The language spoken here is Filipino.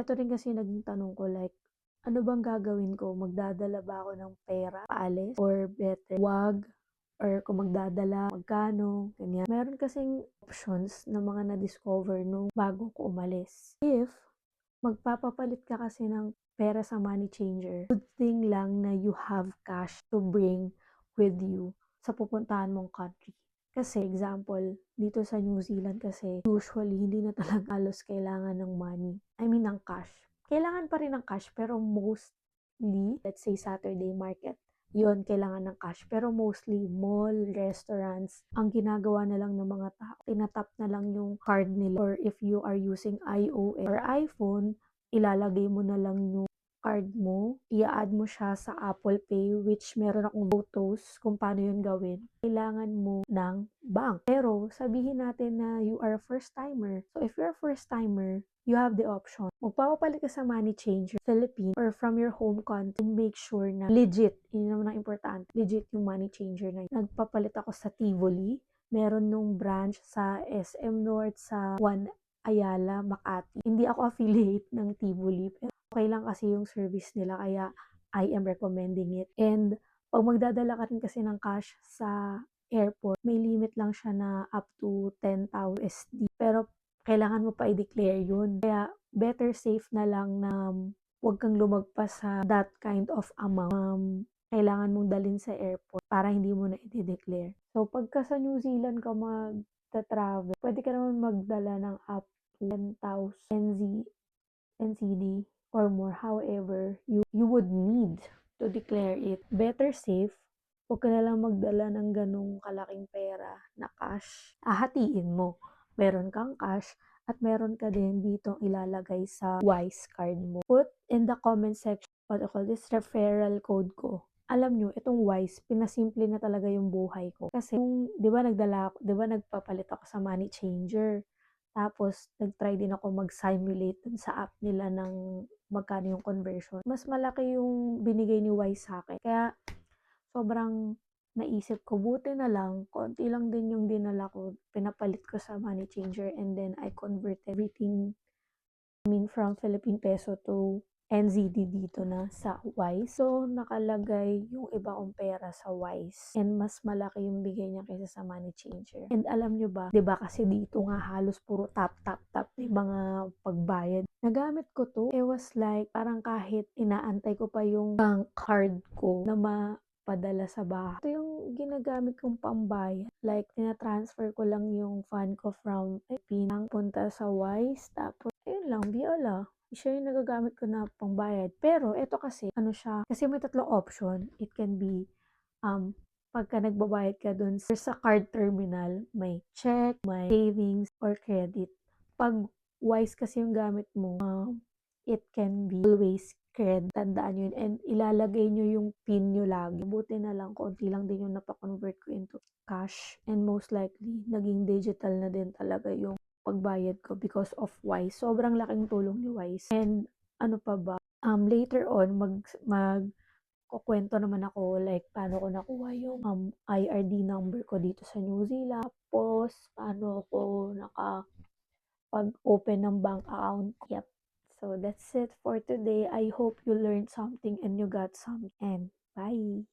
Ito rin kasi naging tanong ko like, ano bang gagawin ko? Magdadala ba ako ng pera paalis? Or better, wag? Or kung magdadala, magkano? Ganyan. Meron kasing options na mga na-discover nung bago ko umalis. If magpapapalit ka kasi ng pera sa money changer, good thing lang na you have cash to bring with you sa pupuntahan mong country. Kasi example, dito sa New Zealand kasi usually hindi na talaga halos kailangan ng money. I mean ng cash. Kailangan pa rin ng cash pero mostly, let's say Saturday market, yun, kailangan ng cash. Pero mostly, mall, restaurants, ang ginagawa na lang ng mga tao, tinatap na lang yung card nila. Or if you are using iOS or iPhone, ilalagay mo na lang yung card mo, i-add mo siya sa Apple Pay, which meron akong photos kung paano yun gawin. Kailangan mo ng bank. Pero, sabihin natin na you are a first timer. So, if you're a first timer, you have the option. Magpapapalit ka sa money changer, Philippines, or from your home country, and make sure na legit, yun naman ang importante, legit yung money changer na yun. Nagpapalit ako sa Tivoli, meron nung branch sa SM North, sa One Ayala, Makati. Hindi ako affiliate ng Tivoli, pero okay lang kasi yung service nila, kaya I am recommending it. And pag magdadala ka rin kasi ng cash sa airport, may limit lang siya na up to 10,000 USD. Pero kailangan mo pa i-declare yun. Kaya better safe na lang na huwag kang lumagpas sa that kind of amount. Kailangan mong dalhin sa airport para hindi mo na i-declare. So pagka sa New Zealand ka mag-travel, pwede ka naman magdala ng up to 10,000 NCD or more. However, you would need to declare it. Better safe, huwag ka na lang magdala ng ganong kalaking pera na cash. Hahatiin mo. Meron kang cash at meron ka din dito ilalagay sa Wise card mo. Put in the comment section what I call this referral code ko. Alam nyo, itong Wise, pinasimple na talaga yung buhay ko. Kasi, di ba nagpapalit ako sa money changer. Tapos, nag-try din ako mag-simulate dun sa app nila ng magkano yung conversion. Mas malaki yung binigay ni Wise sa akin. Kaya, sobrang naisip ko, buti na lang, konti lang din yung dinala ko, pinapalit ko sa money changer, and then I convert everything, from Philippine peso to NZD dito na sa Wise. So, nakalagay yung iba kong pera sa Wise. And mas malaki yung bigay niya kaysa sa money changer. And alam nyo ba, 'di ba kasi dito nga halos puro tap yung mga pagbayad. Nagamit ko to. It was like, parang kahit inaantay ko pa yung bank card ko na padala sa bahay. Ito yung ginagamit kong pambayad. Like, tina-transfer ko lang yung fund ko from Pinang punta sa Wise. Tapos, ayun lang, biola. Siya yung nagagamit ko na pangbayad. Pero, ito kasi, ano siya, kasi may tatlong option. It can be, pagka nagbabayad ka dun sa card terminal, may check, may savings, or credit. Pag Wise kasi yung gamit mo, it can be always credit. Tandaan yun. And ilalagay nyo yung PIN nyo lagi. Buti na lang, konti lang din yung napakonvert ko into cash. And most likely, naging digital na din talaga yung pagbayad ko because of Wise. Sobrang laking tulong ni Wise. And ano pa ba? Later on, kukwento naman ako like paano ko nakuha yung IRD number ko dito sa New Zealand. Tapos, paano ako nakapag-open ng bank account. Yep. So, that's it for today. I hope you learned something and you got something. And bye!